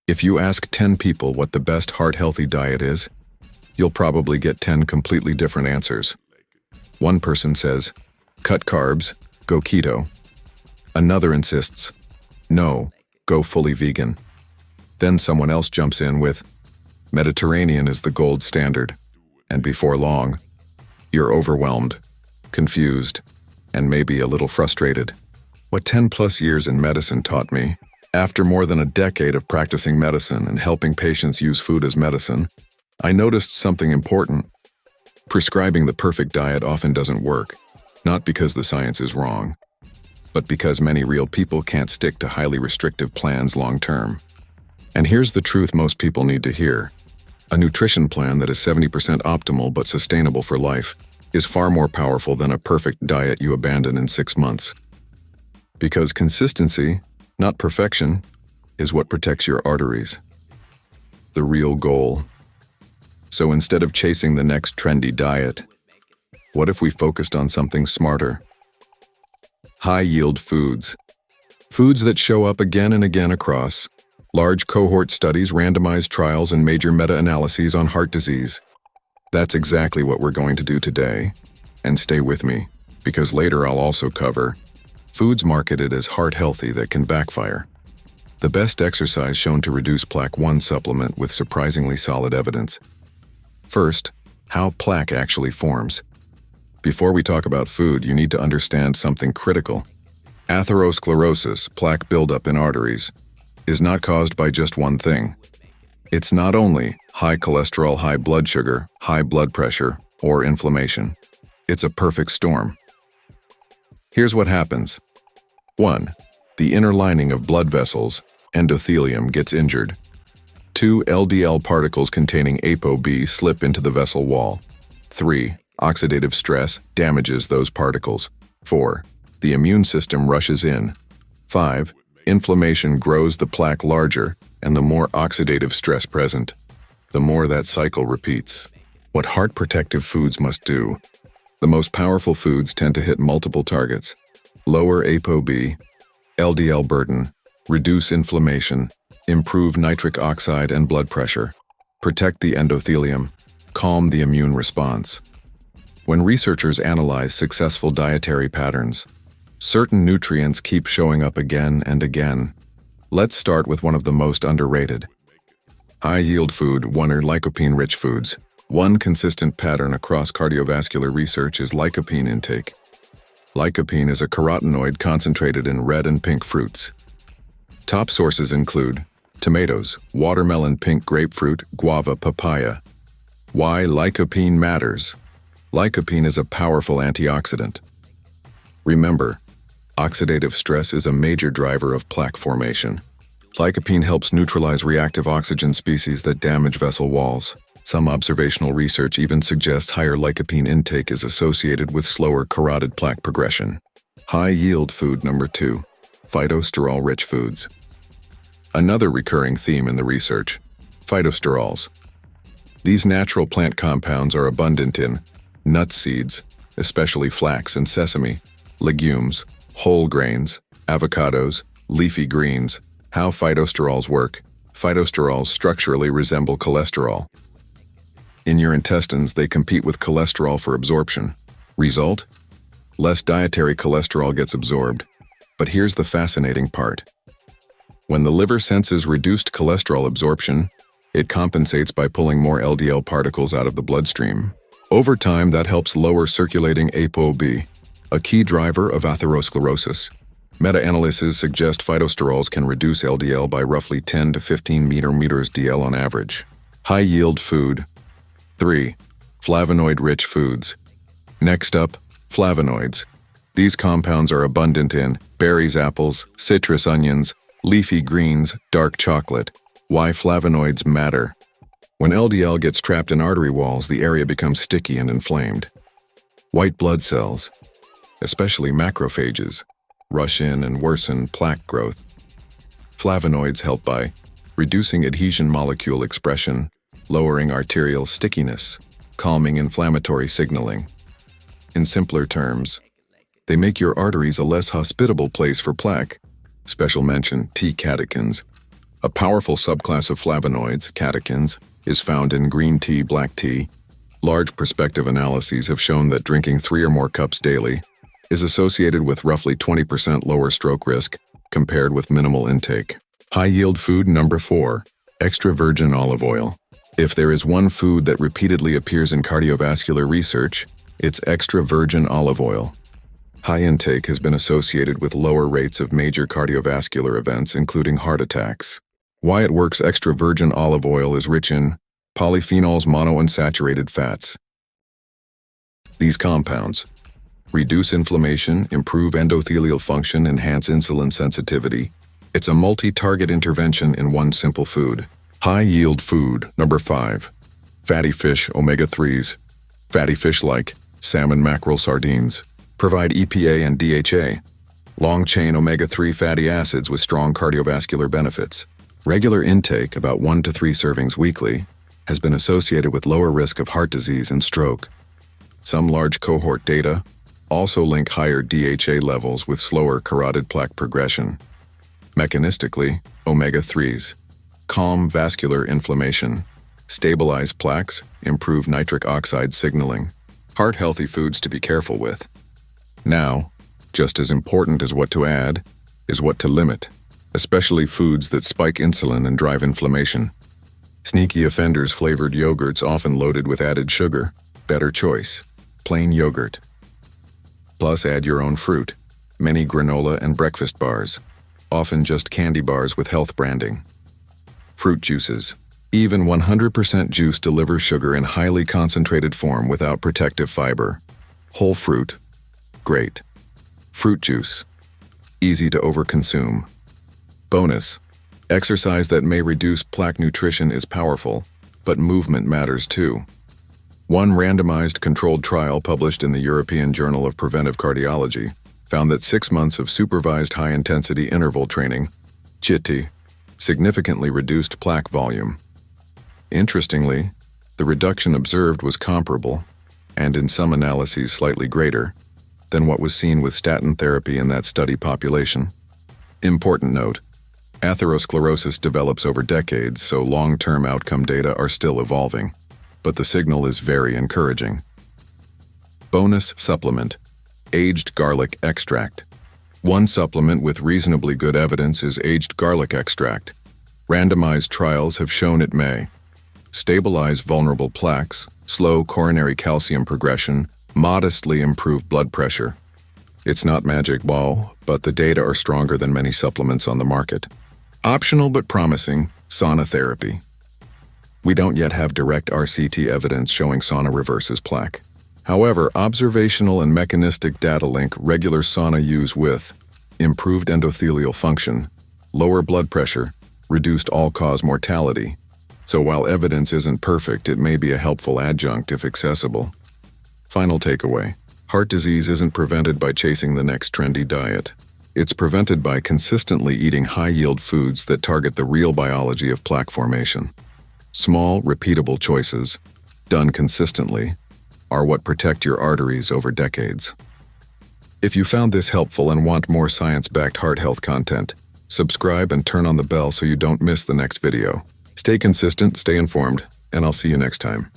If you ask 10 people what the best heart-healthy diet is, you'll probably get 10 completely different answers. One person says, cut carbs, go keto. Another insists, no, go fully vegan. Then someone else jumps in with, Mediterranean is the gold standard. And before long, you're overwhelmed, confused, and maybe a little frustrated. What 10+ years in medicine taught me, after more than a decade of practicing medicine and helping patients use food as medicine, I noticed something important. Prescribing the perfect diet often doesn't work, not because the science is wrong, but because many real people can't stick to highly restrictive plans long term. And here's the truth most people need to hear. A nutrition plan that is 70% optimal but sustainable for life is far more powerful than a perfect diet you abandon in 6 months. Because consistency, not perfection, is what protects your arteries. The real goal. So instead of chasing the next trendy diet, what if we focused on something smarter? High-yield foods. Foods that show up again and again across large cohort studies, randomized trials, and major meta-analyses on heart disease. That's exactly what we're going to do today. And stay with me, because later I'll also cover foods marketed as heart-healthy that can backfire. The best exercise shown to reduce plaque, one supplement with surprisingly solid evidence. First, how plaque actually forms. Before we talk about food, you need to understand something critical. Atherosclerosis, plaque buildup in arteries, is not caused by just one thing. It's not only high cholesterol, high blood sugar, high blood pressure, or inflammation. It's a perfect storm. Here's what happens. 1. The inner lining of blood vessels, endothelium, gets injured. 2. LDL particles containing ApoB slip into the vessel wall. 3. Oxidative stress damages those particles. 4. The immune system rushes in. 5. Inflammation grows the plaque larger, and the more oxidative stress present, the more that cycle repeats. What heart protective foods must do. The most powerful foods tend to hit multiple targets. Lower ApoB, LDL burden, reduce inflammation, improve nitric oxide and blood pressure, protect the endothelium, calm the immune response. When researchers analyze successful dietary patterns, certain nutrients keep showing up again and again. Let's start with one of the most underrated. High-yield food, 1 or lycopene-rich foods. One consistent pattern across cardiovascular research is lycopene intake. Lycopene is a carotenoid concentrated in red and pink fruits. Top sources include tomatoes, watermelon, pink grapefruit, guava, papaya. Why lycopene matters? Lycopene is a powerful antioxidant. Remember, oxidative stress is a major driver of plaque formation. Lycopene helps neutralize reactive oxygen species that damage vessel walls. Some observational research even suggests higher lycopene intake is associated with slower carotid plaque progression. High-yield food number 2, phytosterol-rich foods. Another recurring theme in the research, phytosterols. These natural plant compounds are abundant in nut seeds, especially flax and sesame, legumes, whole grains, avocados, leafy greens. How phytosterols work. Phytosterols structurally resemble cholesterol. In your intestines, they compete with cholesterol for absorption. Result? Less dietary cholesterol gets absorbed. But here's the fascinating part. When the liver senses reduced cholesterol absorption, it compensates by pulling more LDL particles out of the bloodstream. Over time, that helps lower circulating ApoB, a key driver of atherosclerosis. Meta-analyses suggest phytosterols can reduce LDL by roughly 10 to 15 micrometers DL on average. High-yield food. 3. Flavonoid-rich foods. Next up, flavonoids. These compounds are abundant in berries, apples, citrus, onions, leafy greens, dark chocolate. Why flavonoids matter. When LDL gets trapped in artery walls, the area becomes sticky and inflamed. White blood cells, especially macrophages, rush in and worsen plaque growth. Flavonoids help by reducing adhesion molecule expression, lowering arterial stickiness, calming inflammatory signaling. In simpler terms, they make your arteries a less hospitable place for plaque. Special mention, T-catechins. A powerful subclass of flavonoids, catechins, is found in green tea, black tea. Large prospective analyses have shown that drinking 3 or more cups daily is associated with roughly 20% lower stroke risk compared with minimal intake. High-yield food number 4, extra virgin olive oil. If there is one food that repeatedly appears in cardiovascular research, it's extra virgin olive oil. High intake has been associated with lower rates of major cardiovascular events, including heart attacks. Why it works: extra virgin olive oil is rich in polyphenols, monounsaturated fats. These compounds reduce inflammation, improve endothelial function, enhance insulin sensitivity. It's a multi-target intervention in one simple food. High-yield food number 5, fatty fish, omega-3s. Fatty fish like salmon, mackerel, sardines provide EPA and DHA, long-chain omega-3 fatty acids with strong cardiovascular benefits. Regular intake, about 1 to 3 servings weekly, has been associated with lower risk of heart disease and stroke. Some large cohort data also link higher DHA levels with slower carotid plaque progression. Mechanistically, omega-3s calm vascular inflammation, stabilize plaques, improve nitric oxide signaling. Heart-healthy foods to be careful with. Now, just as important as what to add is what to limit, especially foods that spike insulin and drive inflammation. Sneaky offenders: flavored yogurts often loaded with added sugar. Better choice: plain yogurt. Plus, add your own fruit. Many granola and breakfast bars, often just candy bars with health branding. Fruit juices. Even 100% juice delivers sugar in highly concentrated form without protective fiber. Whole fruit, great. Fruit juice, easy to overconsume. Bonus: exercise that may reduce plaque nutrition is powerful, but movement matters too. One randomized controlled trial published in the European Journal of Preventive Cardiology found that 6 months of supervised high-intensity interval training, CHIT, significantly reduced plaque volume. Interestingly, the reduction observed was comparable, and in some analyses slightly greater, than what was seen with statin therapy in that study population. Important note: atherosclerosis develops over decades, so long-term outcome data are still evolving, but the signal is very encouraging. Bonus supplement: aged garlic extract. One supplement with reasonably good evidence is aged garlic extract. Randomized trials have shown it may stabilize vulnerable plaques, slow coronary calcium progression, modestly improve blood pressure. It's not magic ball, but the data are stronger than many supplements on the market. Optional but promising: sauna therapy. We don't yet have direct RCT evidence showing sauna reverses plaque. However, observational and mechanistic data link regular sauna use with improved endothelial function, lower blood pressure, reduced all-cause mortality. So while evidence isn't perfect, it may be a helpful adjunct if accessible. Final takeaway: heart disease isn't prevented by chasing the next trendy diet. It's prevented by consistently eating high-yield foods that target the real biology of plaque formation. Small, repeatable choices, done consistently, are what protect your arteries over decades. If you found this helpful and want more science-backed heart health content, subscribe and turn on the bell so you don't miss the next video. Stay consistent, stay informed, and I'll see you next time.